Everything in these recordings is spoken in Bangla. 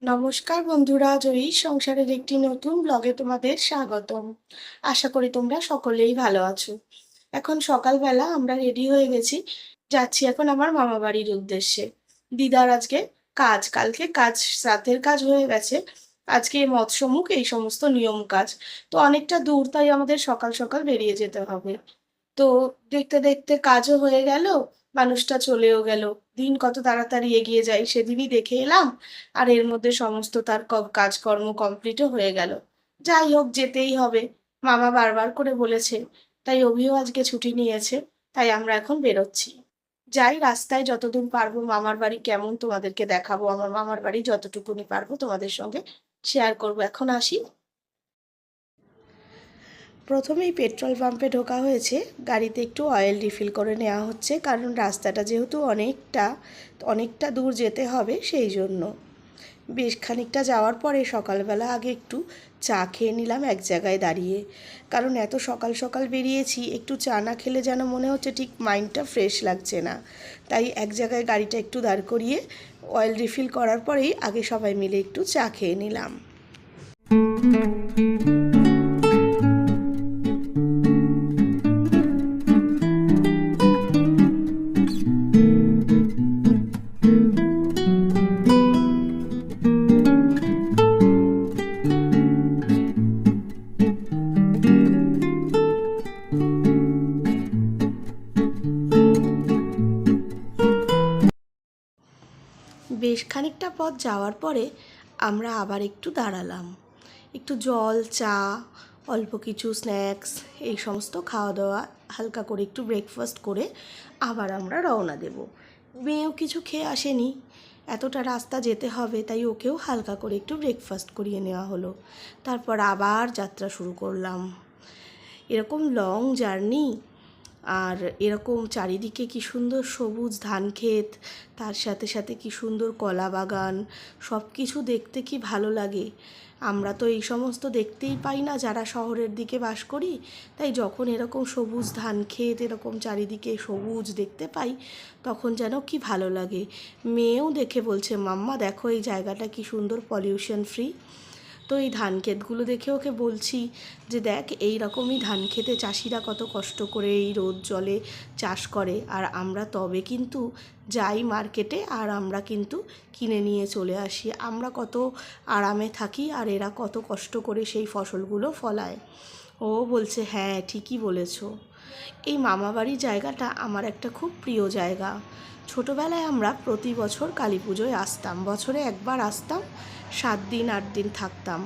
নমস্কার বন্ধুরা, জয়ী সংসারের একটি নতুন ব্লগে তোমাদের স্বাগতম। আশা করি তোমরা সকলেই ভালো আছো। এখন সকালবেলা আমরা রেডি হয়ে গেছি, যাচ্ছি এখন আমার মামা বাড়ির উদ্দেশ্যে। দিদার আজকে কাজ, কালকে কাজ শ্রাদ্ধের কাজ হয়ে গেছে, আজকে মৎস্যমুখ এই সমস্ত নিয়ম কাজ। তো অনেকটা দূর, তাই আমাদের সকাল সকাল বেরিয়ে যেতে হবে। তো দেখতে দেখতে কাজও হয়ে গেল, মানুষটা চলেও গেল। দিন কত তাড়াতাড়ি এগিয়ে যায় সেদিনই দেখে এলাম, আর এর মধ্যে সমস্ত তার কাজকর্ম কমপ্লিটও হয়ে গেল। যাই হোক, যেতেই হবে, মামা বারবার করে বলেছে, তাই অভিও আজকে ছুটি নিয়েছে। তাই আমরা এখন বেরোচ্ছি। যাই, রাস্তায় যতদূর পারবো মামার বাড়ি কেমন তোমাদেরকে দেখাবো, আমার মামার বাড়ি যতটুকুনি পারবো তোমাদের সঙ্গে শেয়ার করবো। এখন আসি। প্রথমেই পেট্রোল পাম্পে ঢোকা হয়েছে, গাড়িতে একটু অয়েল রিফিল করে নেওয়া হচ্ছে, কারণ রাস্তাটা যেহেতু অনেকটা অনেকটা দূর যেতে হবে সেই জন্য। বেশ খানিকটা যাওয়ার পরে সকালবেলা আগে একটু চা খেয়ে নিলাম এক জায়গায় দাঁড়িয়ে, কারণ এত সকাল সকাল বেরিয়েছি, একটু চা না খেলে যেন মনে হচ্ছে ঠিক মাইন্ডটা ফ্রেশ লাগছে না। তাই এক জায়গায় গাড়িটা একটু দাঁড় করিয়ে অয়েল রিফিল করার পরেই আগে সবাই মিলে একটু চা খেয়ে নিলাম। বেশ খানিকটা পথ যাওয়ার পরে আমরা আবার একটু দাঁড়ালাম, একটু জল, চা, অল্প কিছু স্ন্যাক্স, এই সমস্ত খাওয়া দাওয়া, হালকা করে একটু ব্রেকফাস্ট করে আবার আমরা রওনা দেব। মেয়েও কিছু খেয়ে আসেনি, এতটা রাস্তা যেতে হবে, তাই ওকেও হালকা করে একটু ব্রেকফাস্ট করিয়ে নেওয়া হলো। তারপর আবার যাত্রা শুরু করলাম। এরকম লং জার্নি, আর এরকম চারিদিকে কি সুন্দর সবুজ ধান ক্ষেত, তার সাথে সাথে কি সুন্দর কলা বাগান, সব কিছু দেখতে কি ভালো লাগে। আমরা তো এই সমস্ত দেখতেই পাই না যারা শহরের দিকে বাস করি, তাই যখন এরকম সবুজ ধান ক্ষেত, এরকম চারিদিকে সবুজ দেখতে পাই, তখন যেন কি ভালো লাগে। মেয়েও দেখে বলছে, মাম্মা দেখো এই জায়গাটা কি সুন্দর, পলিউশন ফ্রি। তো এই ধান ক্ষেতগুলো দেখে ওকে বলছি যে দেখ, এই রকমই ধান ক্ষেতে চাষিরা কত কষ্ট করে এই রোদ জলে চাষ করে, আর আমরা তবে কিন্তু যাই মার্কেটে, আর আমরা কিন্তু কিনে নিয়ে চলে আসি। আমরা কত আরামে থাকি, আর এরা কত কষ্ট করে সেই ফসলগুলো ফলায়। ও বলছে, হ্যাঁ ঠিকই বলেছো। এই মামাবাড়ি জায়গাটা আমার একটা খুব প্রিয় জায়গা। ছোটোবেলায় আমরা প্রতি বছর কালী পুজোয় আসতাম, বছরে একবার আসতাম, 7 দিন 8 দিন থাকতাম।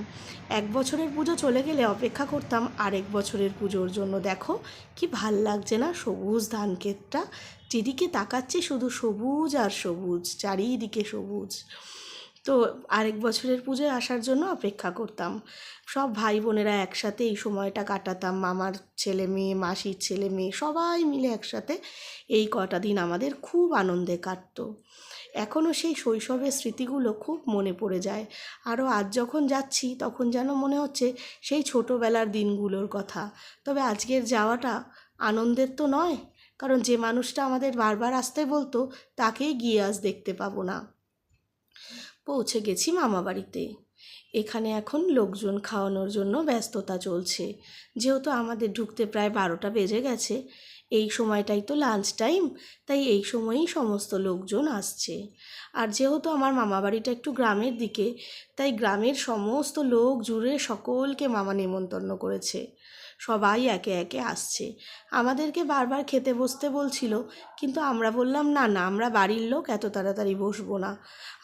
এক বছরের পুজো চলে গেলে অপেক্ষা করতাম আরেক বছরের পুজোর জন্য। দেখো কি ভাল লাগছে না সবুজ ধান ক্ষেতটা, যেদিকে তাকাচ্ছি শুধু সবুজ আর সবুজ, চারিদিকে সবুজ। তো আরেক বছরের পুজোয় আসার জন্য অপেক্ষা করতাম। সব ভাই বোনেরা একসাথে এই সময়টা কাটাতাম, মামার ছেলে মেয়ে, মাসির ছেলে মেয়ে, সবাই মিলে একসাথে এই কটা দিন আমাদের খুব আনন্দে কাটতো। এখনও সেই শৈশবের স্মৃতিগুলো খুব মনে পড়ে যায়। আরও আজ যখন যাচ্ছি তখন যেন মনে হচ্ছে সেই ছোটোবেলার দিনগুলোর কথা। তবে আজকের যাওয়াটা আনন্দের তো নয়, কারণ যে মানুষটা আমাদের বারবার আসতে বলতো তাকেই গিয়ে আজ দেখতে পাবো না। পৌঁছে গেছি মামাবাড়িতে। এখানে এখন লোকজন খাওয়ানোর জন্য ব্যস্ততা চলছে। যেহেতু আমাদের ঢুকতে প্রায় 12টা বেজে গেছে, এই সময়টাই তো লাঞ্চ টাইম, তাই এই সময়েই সমস্ত লোকজন আসছে। আর যেহেতু আমার মামাবাড়িটা একটু গ্রামের দিকে, তাই গ্রামের সমস্ত লোক জুড়ে সকলকে মামা নেমন্তন্ন করেছে। সবাই একে একে আসছে। আমাদেরকে বারবার খেতে বসতে বলছিল, কিন্তু আমরা বললাম না না, আমরা বাড়ির লোক, এত তাড়াতাড়ি বসবো না,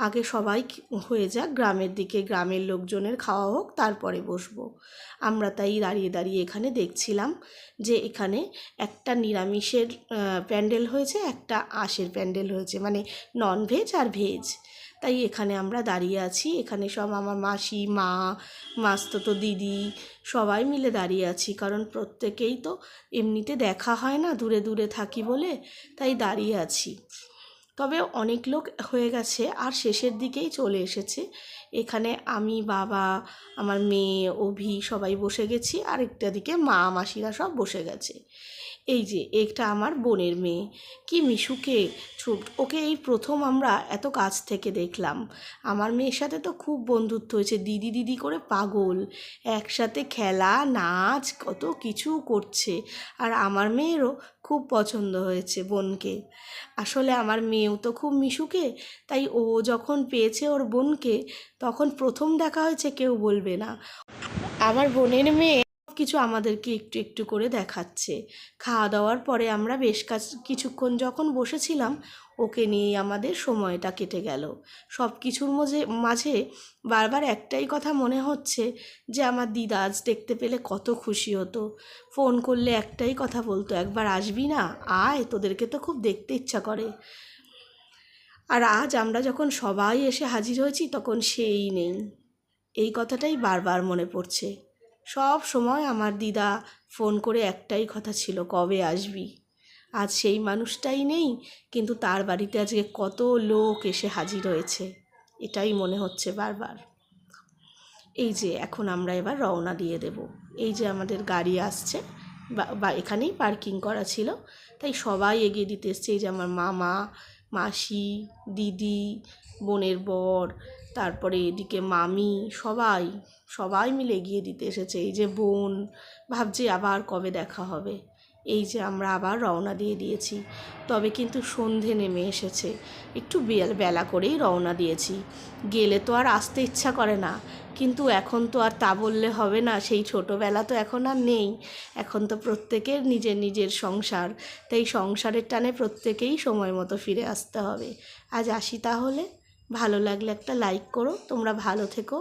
আগে সবাই হয়ে যাক, গ্রামের দিকে গ্রামের লোকজনের খাওয়া হোক, তারপরে বসবো। আমরা তাই দাঁড়িয়ে দাঁড়িয়ে এখানে দেখছিলাম যে এখানে একটা নিরামিষের প্যান্ডেল হয়েছে, একটা আঁশের প্যান্ডেল হয়েছে, মানে ননভেজ আর ভেজ। তাই এখানে আমরা দাঁড়িয়ে আছি, এখানে সব আমার মাসি, মা, মাস্তুতো দিদি, সবাই মিলে দাঁড়িয়ে আছি, কারণ প্রত্যেকেই তো এমনিতে দেখা হয় না, দূরে দূরে থাকি বলে, তাই দাঁড়িয়ে আছি। তবে অনেক লোক হয়ে গেছে, আর শেষের দিকেই চলে এসেছে। এখানে আমি, বাবা, আমার মেয়ে, অভি সবাই বসে গেছি, আর একটা দিকে মা মাসিরা সব বসে গেছে। এই যে এটা আমার বোনের মেয়ে, কি মিশুকে, ওকে এই প্রথম আমরা এত কাছ থেকে দেখলাম। আমার মেয়ের সাথে তো খুব বন্ধুত্ব হয়েছে, দিদি দিদি করে পাগল, একসাথে খেলা নাচ কত কিছু করছে। আর আমার মেয়েরও খুব পছন্দ হয়েছে বোনকে। আসলে আমার মেয়েও তো খুব মিশুকে, তাই ও যখন পেয়েছে ওর বোনকে, তখন প্রথম দেখা হয়েছে কেউ বলবে না। আমার বোনের মেয়ে কিছু আমাদেরকে একটু একটু করে দেখাচ্ছে। খাওয়া দাওয়ার পরে আমরা বেশ কিছুক্ষণ যখন বসেছিলাম, ওকে নিয়েই আমাদের সময়টা কেটে গেল। সব কিছুর মাঝে বারবার একটাই কথা মনে হচ্ছে যে আমার দিদা আজ দেখতে পেলে কত খুশি হতো। ফোন করলে একটাই কথা বলতো, একবার আসবি না, আয়, তোদেরকে তো খুব দেখতে ইচ্ছা করে। আর আজ আমরা যখন সবাই এসে হাজির হয়েছি তখন সেই নেই। এই কথাটাই বারবার মনে পড়ছে। সব সময় আমার দিদা ফোন করে একটাই কথা ছিল, কবে আসবি। আজ সেই মানুষটাই নেই, কিন্তু তার বাড়িতে আজকে কত লোক এসে হাজির হয়েছে, এটাই মনে হচ্ছে বারবার। এই যে এখন আমরা এবার রওনা দিয়ে দেব। এই যে আমাদের গাড়ি আসছে, বা এখানেই পার্কিং করা ছিল, তাই সবাই এগিয়ে দিতে এসছে। এই যে আমার মামা, মাসি, দিদি, বোনের বর, তারপরে এদিকে মামি, সবাই সবাই মিলে এগিয়ে দিতে এসেছে। এই যে বোন ভাবছি আবার কবে দেখা হবে। এই যে আমরা আবার রওনা দিয়ে দিয়েছি, তবে কিন্তু সন্ধে নেমে এসেছে। একটু বেলা করেই রওনা দিয়েছি, গেলে তো আর আসতে ইচ্ছা করে না, কিন্তু এখন তো আর তা বললে হবে না, সেই ছোটোবেলা তো এখন আর নেই। এখন তো প্রত্যেকের নিজের নিজের সংসার, তাই সংসারের টানে প্রত্যেকেই সময় মতো ফিরে আসতে হবে। আজ আসি তাহলে। ভালো লাগলে একটা লাইক করো। তোমরা ভালো থেকো।